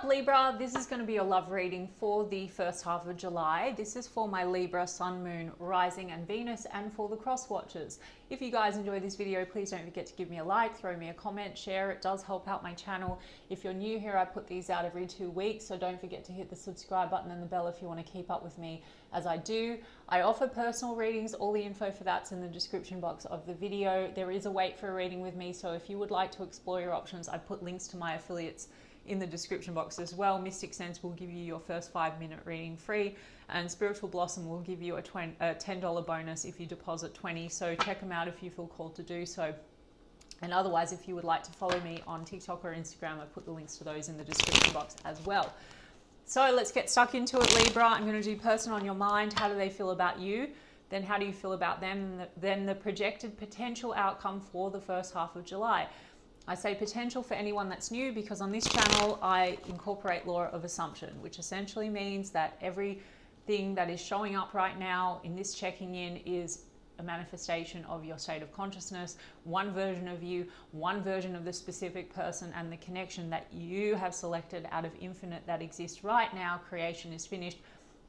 up, Libra? This is going to be a love reading for the first half of July. This is for my Libra, Sun, Moon, Rising and Venus, and for the cross watchers. If you guys enjoy this video, please don't forget to give me a like, throw me a comment, share. It does help out my channel. If you're new here, I put these out every 2 weeks, so don't forget to hit the subscribe button and the bell if you want to keep up with me as I do. I offer personal readings. All the info for that's in the description box of the video. There is a wait for a reading with me, so if you would like to explore your options, I put links to my affiliates in the description box as well. Mystic Sense will give you your first 5-minute reading free, and Spiritual Blossom will give you a $10 bonus if you deposit 20. So check them out if you feel called to do so. And otherwise, if you would like to follow me on TikTok or Instagram, I put the links to those in the description box as well. So let's get stuck into it, Libra. I'm going to do person on your mind. How do they feel about you? Then how do you feel about them? Then the projected potential outcome for the first half of July. I say potential for anyone that's new because on this channel I incorporate law of assumption, which essentially means that everything that is showing up right now in this checking in is a manifestation of your state of consciousness, one version of you, one version of the specific person, and the connection that you have selected out of infinite that exists right now. Creation is finished.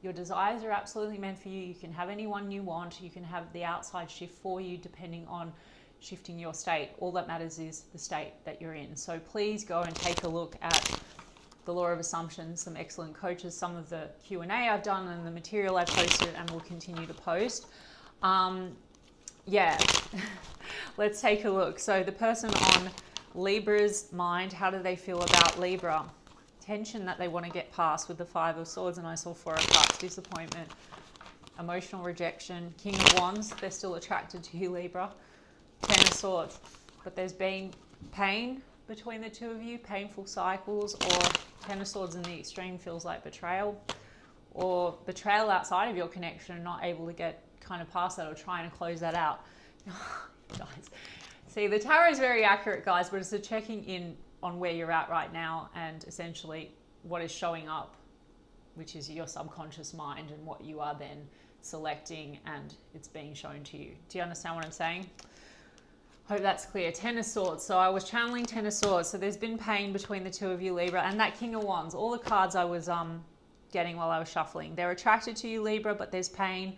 Your desires are absolutely meant for you. You can have anyone you want. You can have the outside shift for you depending on shifting your state. All that matters is the state that you're in. So please go and take a look at the law of assumptions, some excellent coaches, some of the Q&A I've done and the material I've posted and will continue to post. Yeah, let's take a look. So the person on Libra's mind, how do they feel about Libra? Tension that they want to get past with the 5 of Swords, and I saw 4 of Cups, disappointment, emotional rejection, King of Wands, they're still attracted to you, Libra. 10 of Swords, but there's been pain between the two of you, painful cycles, or 10 of Swords in the extreme feels like betrayal, or betrayal outside of your connection, not able to get kind of past that or trying to close that out. Guys, see, the tarot is very accurate, guys, but it's a checking in on where you're at right now and essentially what is showing up, which is your subconscious mind and what you are then selecting, and it's being shown to you. Do you understand what I'm saying? Hope that's clear. 10 of Swords. So I was channeling 10 of Swords. So there's been pain between the two of you, Libra, and that King of Wands. All the cards I was getting while I was shuffling. They're attracted to you, Libra, but there's pain.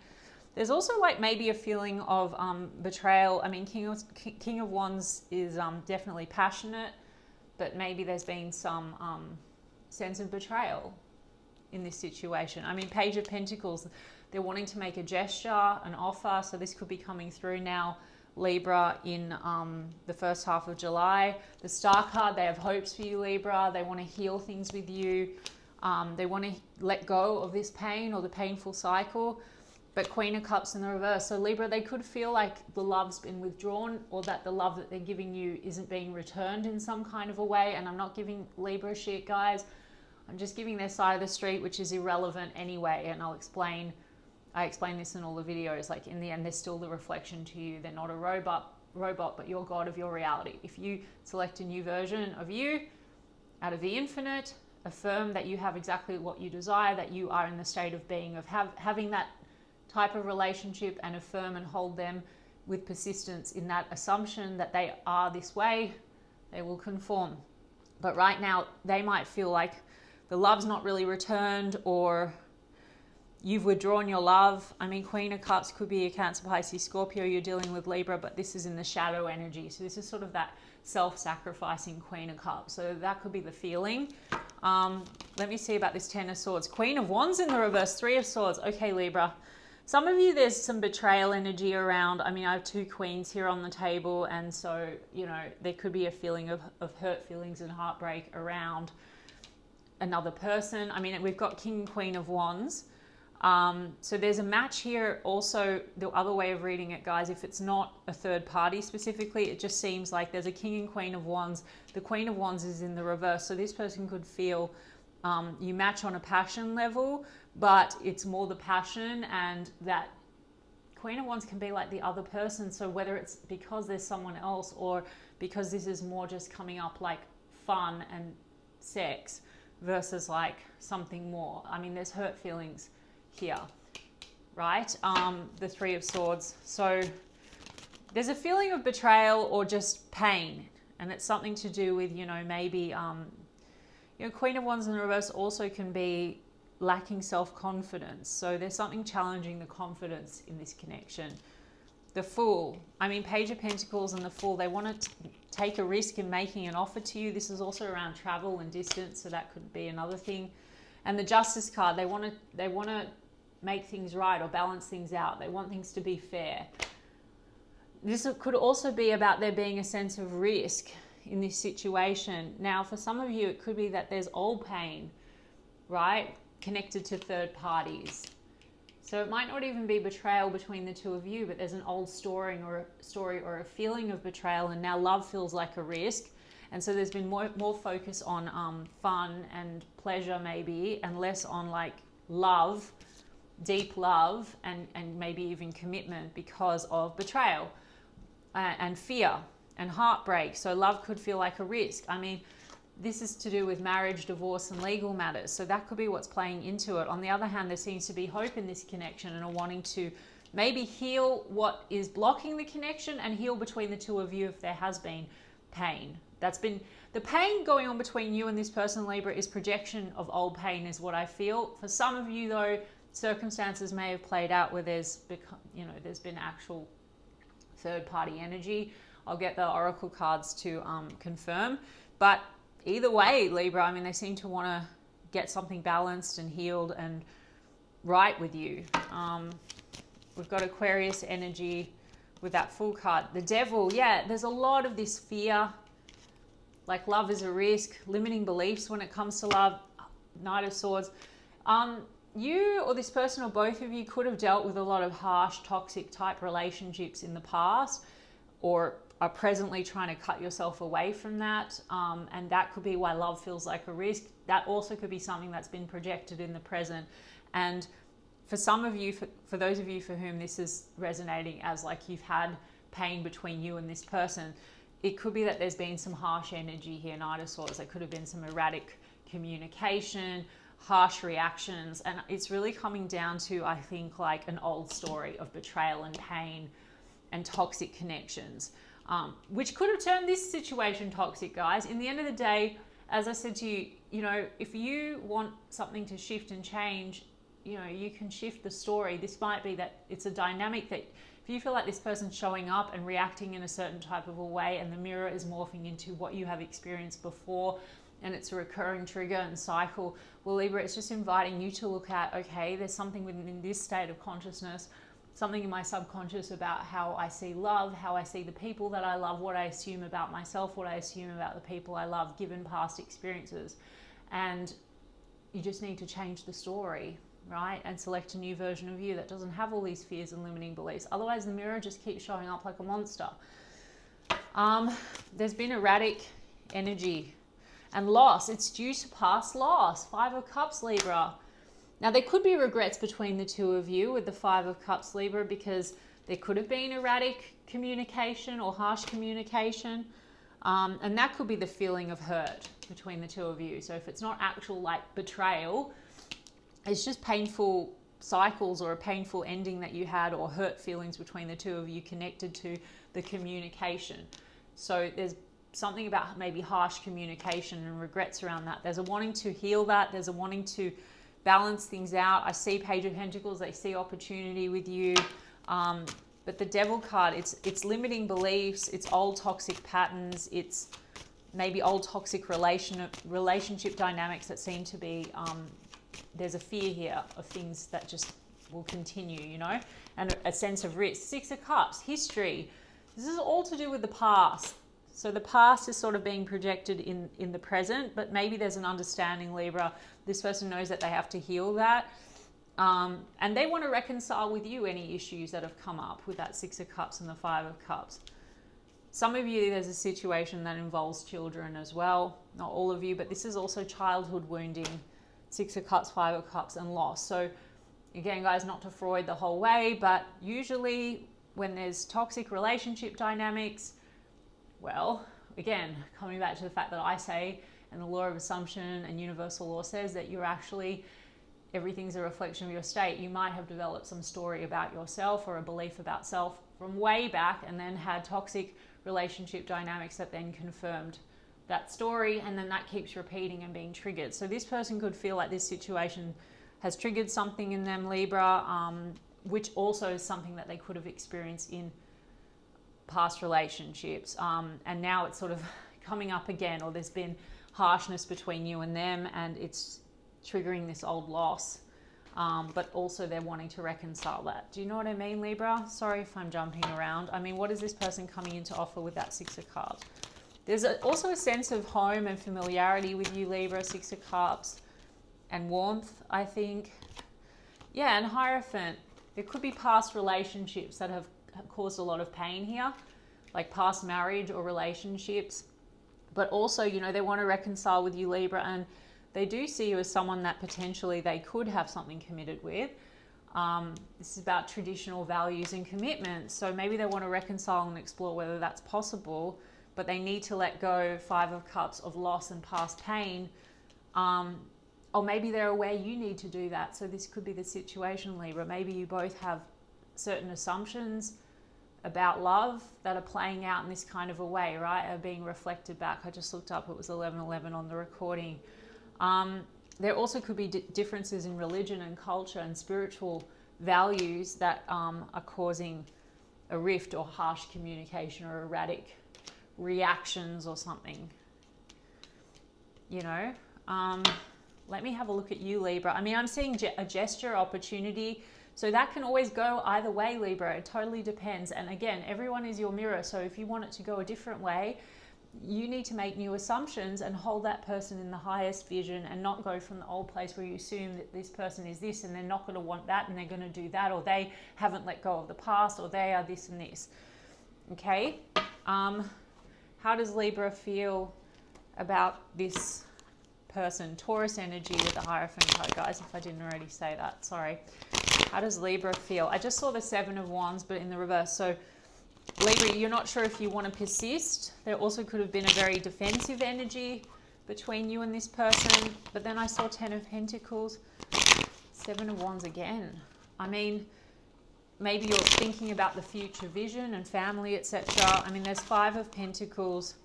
There's also like maybe a feeling of betrayal. I mean, King of Wands is definitely passionate, but maybe there's been some sense of betrayal in this situation. I mean, Page of Pentacles, they're wanting to make a gesture, an offer. So this could be coming through now, Libra, in the first half of July. The Star card, they have hopes for you, Libra. They want to heal things with you. They want to let go of this pain or the painful cycle. But Queen of Cups in the reverse. So Libra, they could feel like the love's been withdrawn, or that the love that they're giving you isn't being returned in some kind of a way. And I'm not giving Libra shit, guys. I'm just giving their side of the street, which is irrelevant anyway. And I explain this in all the videos. Like, in the end, they're still the reflection to you. They're not a robot, but you're God of your reality. If you select a new version of you out of the infinite, affirm that you have exactly what you desire, that you are in the state of being, of having that type of relationship, and affirm and hold them with persistence in that assumption that they are this way, they will conform. But right now, they might feel like the love's not really returned, or you've withdrawn your love. I mean, Queen of Cups could be a Cancer, Pisces, Scorpio you're dealing with, Libra, but this is in the shadow energy. So this is sort of that self-sacrificing Queen of Cups. So that could be the feeling. Let me see about this 10 of Swords. Queen of Wands in the reverse, 3 of Swords. Okay, Libra. Some of you, there's some betrayal energy around. I mean, I have 2 queens here on the table, and so, you know, there could be a feeling of hurt feelings and heartbreak around another person. I mean, we've got King and Queen of Wands. So there's a match here. Also, the other way of reading it, guys, if it's not a third party specifically, it just seems like there's a King and Queen of Wands. The Queen of Wands is in the reverse. So this person could feel you match on a passion level, but it's more the passion, and that Queen of Wands can be like the other person. So whether it's because there's someone else, or because this is more just coming up like fun and sex versus like something more. I mean, there's hurt feelings here, right? The 3 of Swords. So there's a feeling of betrayal or just pain, and it's something to do with, you know, maybe You know, Queen of Wands in the reverse also can be lacking self-confidence. So there's something challenging the confidence in this connection. The Fool, I mean, Page of Pentacles and the Fool, they want to take a risk in making an offer to you. This is also around travel and distance, so that could be another thing. And the Justice card, they want to make things right or balance things out. They want things to be fair. This could also be about there being a sense of risk in this situation. Now, for some of you, it could be that there's old pain, right, connected to third parties. So it might not even be betrayal between the two of you, but there's an old story or a feeling of betrayal, and now love feels like a risk. And so there's been more focus on fun and pleasure maybe, and less on like love, deep love, and maybe even commitment because of betrayal and fear and heartbreak. So love could feel like a risk. I mean, this is to do with marriage, divorce, and legal matters. So that could be what's playing into it. On the other hand, there seems to be hope in this connection and a wanting to maybe heal what is blocking the connection and heal between the two of you if there has been pain. That's been the pain going on between you and this person, Libra, is projection of old pain is what I feel. For some of you though, circumstances may have played out where there's been actual third party energy. I'll get the oracle cards to confirm. But either way, Libra, I mean, they seem to want to get something balanced and healed and right with you. We've got Aquarius energy with that Fool card. The Devil, yeah, there's a lot of this fear, like love is a risk, limiting beliefs when it comes to love, Knight of Swords. You or this person or both of you could have dealt with a lot of harsh, toxic type relationships in the past, or are presently trying to cut yourself away from that. And that could be why love feels like a risk. That also could be something that's been projected in the present. And for some of you, for those of you for whom this is resonating as like you've had pain between you and this person, it could be that there's been some harsh energy here, Knight of Swords. There could have been some erratic communication, harsh reactions. And it's really coming down to, I think, like an old story of betrayal and pain and toxic connections. Which could have turned this situation toxic, guys. In the end of the day, as I said to you, you know, if you want something to shift and change, you know, you can shift the story. This might be that it's a dynamic that if you feel like this person's showing up and reacting in a certain type of a way and the mirror is morphing into what you have experienced before and it's a recurring trigger and cycle, well, Libra, it's just inviting you to look at, okay, there's something within this state of consciousness, something in my subconscious about how I see love, how I see the people that I love, what I assume about myself, what I assume about the people I love, given past experiences. And you just need to change the story, right? And select a new version of you that doesn't have all these fears and limiting beliefs. Otherwise, the mirror just keeps showing up like a monster. There's been erratic energy and loss. It's due to past loss. 5 of Cups, Libra. Now, there could be regrets between the two of you with the 5 of Cups, Libra, because there could have been erratic communication or harsh communication. And that could be the feeling of hurt between the two of you. So if it's not actual like betrayal, it's just painful cycles or a painful ending that you had, or hurt feelings between the two of you connected to the communication. So there's something about maybe harsh communication and regrets around that. There's a wanting to heal that. There's a wanting to balance things out. I see Page of Pentacles. They see opportunity with you. But the Devil card, it's limiting beliefs. It's old toxic patterns. It's maybe old toxic relationship dynamics that seem to be, there's a fear here of things that just will continue, you know, and a sense of risk. 6 of Cups, history. This is all to do with the past. So the past is sort of being projected in the present, but maybe there's an understanding, Libra. This person knows that they have to heal that. And they want to reconcile with you any issues that have come up with that 6 of Cups and the 5 of Cups. Some of you, there's a situation that involves children as well. Not all of you, but this is also childhood wounding. 6 of Cups, 5 of Cups, and loss. So again, guys, not to Freud the whole way, but usually when there's toxic relationship dynamics, well, again, coming back to the fact that I say, and the law of assumption and universal law says that you're actually, everything's a reflection of your state. You might have developed some story about yourself or a belief about self from way back and then had toxic relationship dynamics that then confirmed that story, and then that keeps repeating and being triggered. So this person could feel like this situation has triggered something in them, Libra, which also is something that they could have experienced in past relationships. And now it's sort of coming up again, or there's been harshness between you and them, and it's triggering this old loss. But also they're wanting to reconcile that. Do you know what I mean, Libra? Sorry if I'm jumping around. I mean, what is this person coming in to offer with that Six of Cups? There's also a sense of home and familiarity with you, Libra, Six of Cups, and warmth, I think. Yeah, and Hierophant. There could be past relationships that have caused a lot of pain here, like past marriage or relationships. But also, you know, they want to reconcile with you, Libra, and they do see you as someone that potentially they could have something committed with. This is about traditional values and commitments. So maybe they want to reconcile and explore whether that's possible, but they need to let go, Five of Cups, of loss and past pain. Or maybe they're aware you need to do that. So this could be the situation, Libra. Maybe you both have certain assumptions about love that are playing out in this kind of a way, right? Are being reflected back. I just looked up, it was 11:11 on the recording. There also could be differences in religion and culture and spiritual values that are causing a rift or harsh communication or erratic reactions or something. You know, let me have a look at you, Libra. I mean, I'm seeing a gesture, opportunity. So that can always go either way, Libra. It totally depends. And again, everyone is your mirror. So if you want it to go a different way, you need to make new assumptions and hold that person in the highest vision, and not go from the old place where you assume that this person is this and they're not going to want that and they're going to do that, or they haven't let go of the past, or they are this and this. Okay? How does Libra feel about this person? Taurus energy with the Hierophant card, guys, if I didn't already say that. Sorry. How does Libra feel? I just saw the Seven of Wands, but in the reverse. So Libra, you're not sure if you want to persist. There also could have been a very defensive energy between you and this person. But then I saw Ten of Pentacles, Seven of Wands again. I mean, maybe you're thinking about the future vision and family, etc. I mean, there's Five of Pentacles.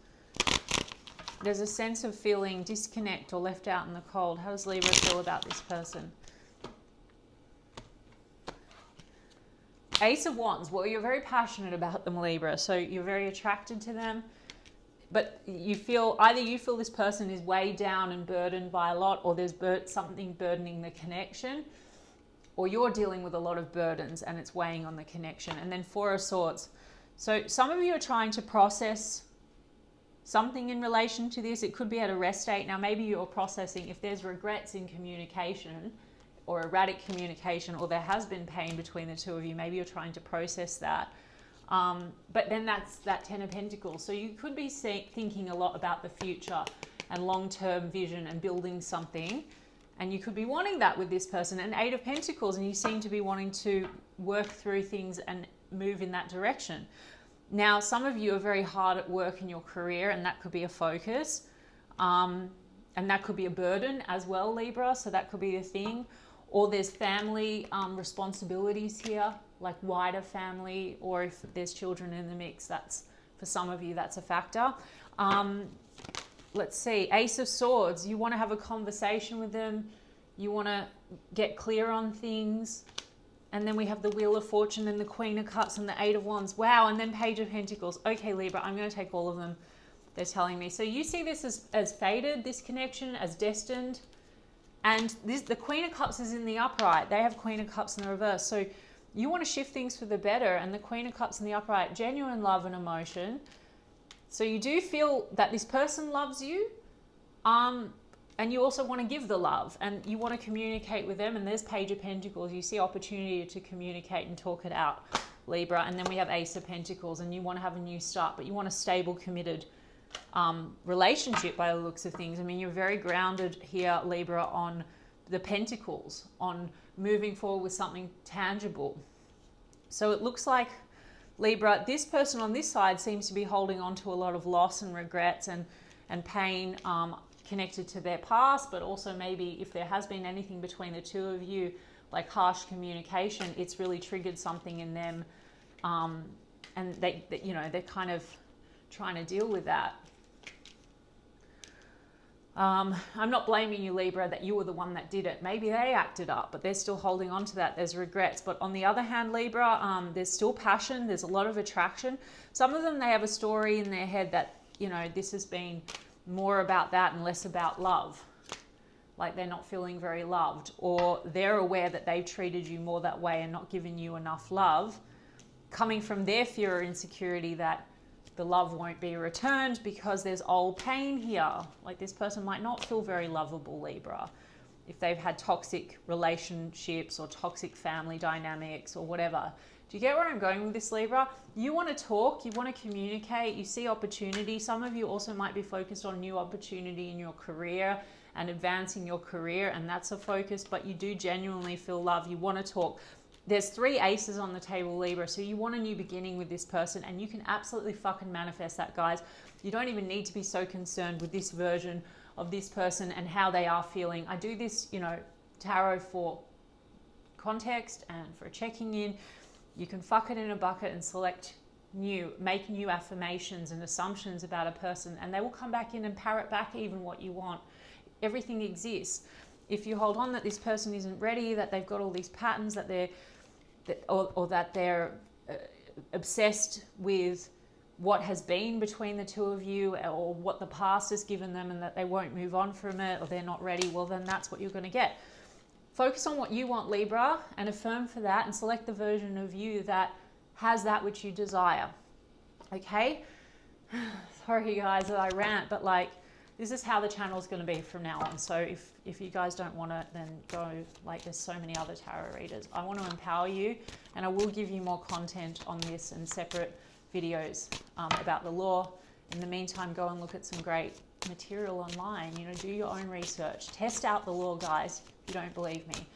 There's a sense of feeling disconnect or left out in the cold. How does Libra feel about this person? Ace of Wands. Well, you're very passionate about them, Libra. So you're very attracted to them. But you feel, either you feel this person is weighed down and burdened by a lot, or there's something burdening the connection, or you're dealing with a lot of burdens and it's weighing on the connection. And then Four of Swords. So some of you are trying to process something in relation to this. It could be at a rest state. Now, maybe you're processing if there's regrets in communication or erratic communication, or there has been pain between the two of you. Maybe you're trying to process that. But then that's that Ten of Pentacles. So you could be thinking a lot about the future and long-term vision and building something. And you could be wanting that with this person. And Eight of Pentacles, and you seem to be wanting to work through things and move in that direction. Now, some of you are very hard at work in your career, and that could be a focus. And that could be a burden as well, Libra. So that could be a thing. Or there's family responsibilities here, like wider family, or if there's children in the mix, that's, for some of you, that's a factor. Let's see, Ace of Swords. You want to have a conversation with them. You want to get clear on things. And then we have the Wheel of Fortune and the Queen of Cups and the Eight of Wands. Wow, and then Page of Pentacles. Okay, Libra, I'm going to take all of them. They're telling me. So you see this as fated, this connection, as destined. And the Queen of Cups is in the upright. They have Queen of Cups in the reverse. So you want to shift things for the better. And the Queen of Cups in the upright, genuine love and emotion. So you do feel that this person loves you. And you also want to give the love. And you want to communicate with them. And there's Page of Pentacles. You see opportunity to communicate and talk it out, Libra. And then we have Ace of Pentacles. And you want to have a new start. But you want a stable, committed relationship by the looks of things. I mean, you're very grounded here, Libra, on the Pentacles, on moving forward with something tangible. So it looks like, Libra, this person on this side seems to be holding on to a lot of loss and regrets and pain connected to their past, but also maybe if there has been anything between the two of you, like harsh communication, it's really triggered something in them, and they're kind of trying to deal with that. I'm not blaming you, Libra, that you were the one that did it. Maybe they acted up, but they're still holding on to that. There's regrets. But on the other hand, Libra, there's still passion. There's a lot of attraction. Some of them, they have a story in their head that, you know, this has been more about that and less about love. Like they're not feeling very loved, or they're aware that they've treated you more that way and not given you enough love, coming from their fear or insecurity that the love won't be returned because there's old pain here. Like this person might not feel very lovable, Libra, if they've had toxic relationships or toxic family dynamics or whatever. Do you get where I'm going with this, Libra? You want to talk, you want to communicate, you see opportunity. Some of you also might be focused on new opportunity in your career and advancing your career, and that's a focus, but you do genuinely feel love. You want to talk. There's 3 aces on the table, Libra, so you want a new beginning with this person, and you can absolutely fucking manifest that, guys. You don't even need to be so concerned with this version of this person and how they are feeling. I do this, you know, tarot for context and for checking in. You can fuck it in a bucket and select new, make new affirmations and assumptions about a person, and they will come back in and parrot back even what you want. Everything exists. If you hold on that this person isn't ready, that they've got all these patterns, that they're that they're obsessed with what has been between the two of you, or what the past has given them, and that they won't move on from it, or they're not ready, well, then that's what you're going to get. Focus on what you want, Libra, and affirm for that, and select the version of you that has that which you desire. Okay? Sorry, guys, that I rant, but like, this is how the channel is going to be from now on. So if you guys don't want it, then go, like there's so many other tarot readers. I want to empower you, and I will give you more content on this and separate videos about the law. In the meantime, go and look at some great material online. You know, do your own research. Test out the law, guys, if you don't believe me.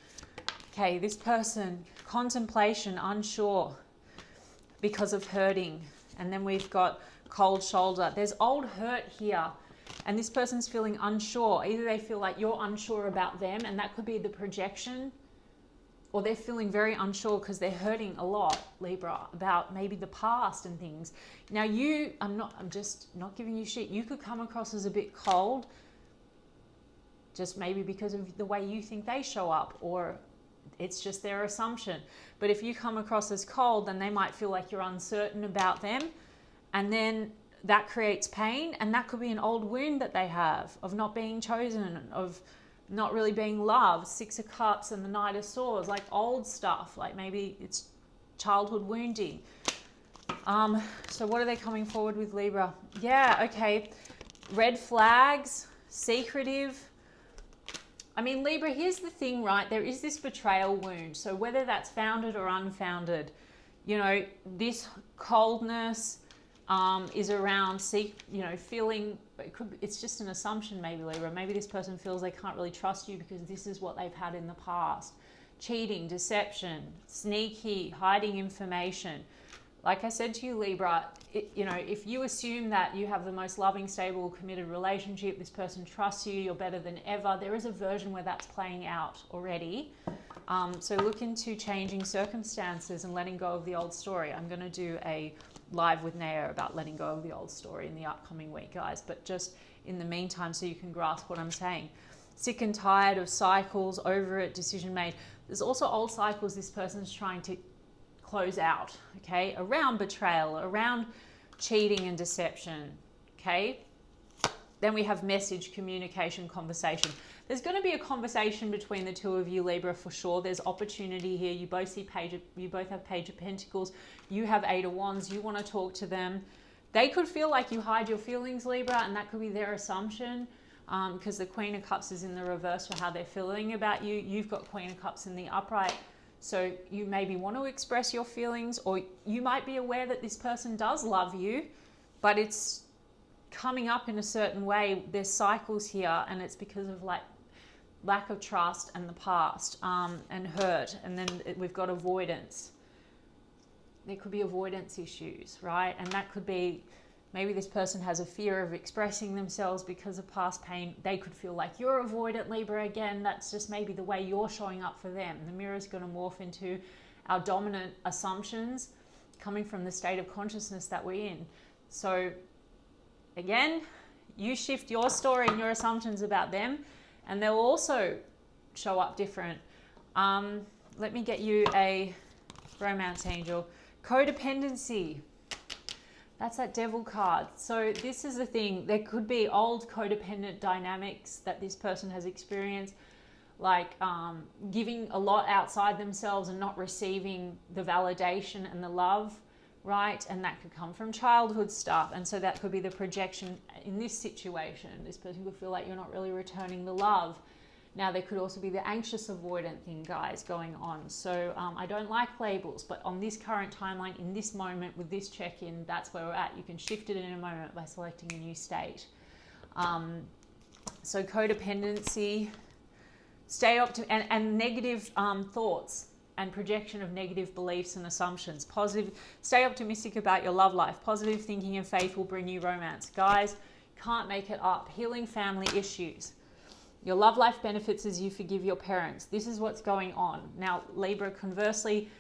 Okay, this person, contemplation, unsure because of hurting. And then we've got cold shoulder. There's old hurt here. And this person's feeling unsure. Either they feel like you're unsure about them, and that could be the projection, or they're feeling very unsure because they're hurting a lot, Libra, about maybe the past and things. Now I'm just not giving you shit. You could come across as a bit cold, just maybe because of the way you think they show up, or it's just their assumption. But if you come across as cold, then they might feel like you're uncertain about them, and then that creates pain, and that could be an old wound that they have of not being chosen, of not really being loved. 6 of Cups and the Knight of Swords, like old stuff, like maybe it's childhood wounding. So what are they coming forward with, Libra? Yeah, okay. Red flags, secretive. I mean, Libra, here's the thing, right? There is this betrayal wound. So whether that's founded or unfounded, you know, this coldness, is around, you know, feeling, it's just an assumption maybe, Libra. Maybe this person feels they can't really trust you because this is what they've had in the past. Cheating, deception, sneaky, hiding information. Like I said to you, Libra, you know, if you assume that you have the most loving, stable, committed relationship, this person trusts you, you're better than ever, there is a version where that's playing out already. So look into changing circumstances and letting go of the old story. I'm going to do a live with Naya about letting go of the old story in the upcoming week, guys, but just in the meantime, so you can grasp what I'm saying. Sick and tired of cycles, over it, decision made. There's also old cycles this person's trying to close out, okay, around betrayal, around cheating and deception, okay. Then we have message, communication, conversation. There's going to be a conversation between the two of you, Libra, for sure. There's opportunity here. You both have Page of Pentacles. You have 8 of Wands. You want to talk to them. They could feel like you hide your feelings, Libra, and that could be their assumption, because the Queen of Cups is in the reverse for how they're feeling about you. You've got Queen of Cups in the upright. So you maybe want to express your feelings, or you might be aware that this person does love you, but it's coming up in a certain way. There's cycles here, and it's because of like lack of trust and the past, and hurt. And then we've got avoidance. There could be avoidance issues, right? And that could be, maybe this person has a fear of expressing themselves because of past pain. They could feel like you're avoidant, Libra. Again, that's just maybe the way you're showing up for them. The mirror is going to morph into our dominant assumptions coming from the state of consciousness that we're in. So again, You shift your story and your assumptions about them, and they'll also show up different. Let me get you a romance angel. Codependency. That's that devil card. So this is the thing. There could be old codependent dynamics that this person has experienced, like giving a lot outside themselves and not receiving the validation and the love, right? And that could come from childhood stuff. And so that could be the projection in this situation. This person could feel like you're not really returning the love. Now, there could also be the anxious avoidant thing, guys, going on. So I don't like labels, but on this current timeline, in this moment, with this check-in, that's where we're at. You can shift it in a moment by selecting a new state. So codependency, stay up to, and negative thoughts and projection of negative beliefs and assumptions. Positive, stay optimistic about your love life. Positive thinking and faith will bring you romance. Guys, can't make it up. Healing family issues. Your love life benefits as you forgive your parents. This is what's going on. Now, Libra, conversely,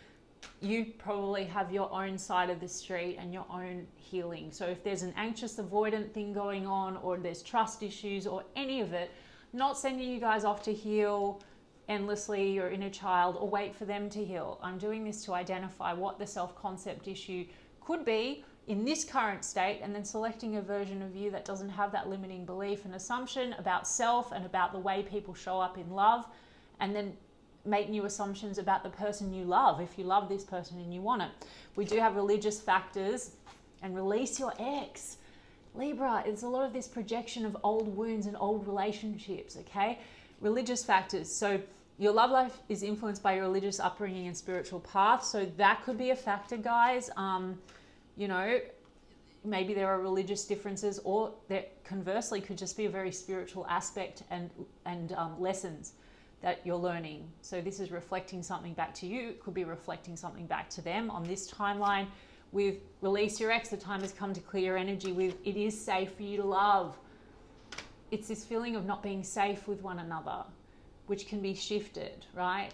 you probably have your own side of the street and your own healing. So if there's an anxious avoidant thing going on, or there's trust issues or any of it, not sending you guys off to heal endlessly your inner child or wait for them to heal. I'm doing this to identify what the self-concept issue could be in this current state, and then selecting a version of you that doesn't have that limiting belief and assumption about self and about the way people show up in love, and then make new assumptions about the person you love, if you love this person and you want it. We do have religious factors, and release your ex. Libra, it's a lot of this projection of old wounds and old relationships, okay? Religious factors. So your love life is influenced by your religious upbringing and spiritual path. So that could be a factor, guys. You know, maybe there are religious differences, or there conversely could just be a very spiritual aspect and lessons that you're learning. So this is reflecting something back to you. It could be reflecting something back to them on this timeline. With release your ex, the time has come to clear your energy with it is safe for you to love. It's this feeling of not being safe with one another, which can be shifted, right?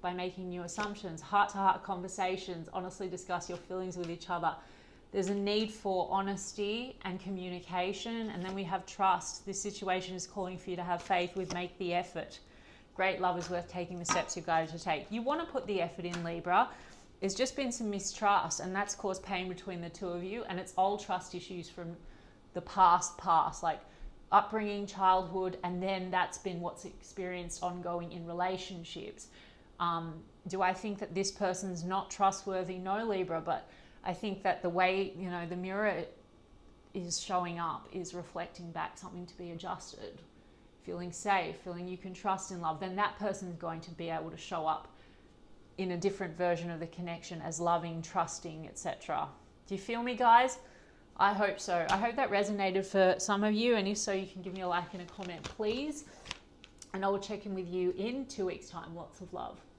By making new assumptions, heart-to-heart conversations, honestly discuss your feelings with each other. There's a need for honesty and communication, and then we have trust. This situation is calling for you to have faith with make the effort. Great love is worth taking the steps you're guided to take. You want to put the effort in, Libra. There's just been some mistrust, and that's caused pain between the two of you, and it's old trust issues from the past, like upbringing, childhood, and then that's been what's experienced ongoing in relationships. Do I think that this person's not trustworthy? No, Libra, but I think that the way, you know, the mirror is showing up is reflecting back something to be adjusted. Feeling safe, feeling you can trust in love, then that person's going to be able to show up in a different version of the connection as loving, trusting, etc. Do you feel me, guys? I hope so. I hope that resonated for some of you, and if so, you can give me a like and a comment, please. And I will check in with you in 2 weeks' time. Lots of love.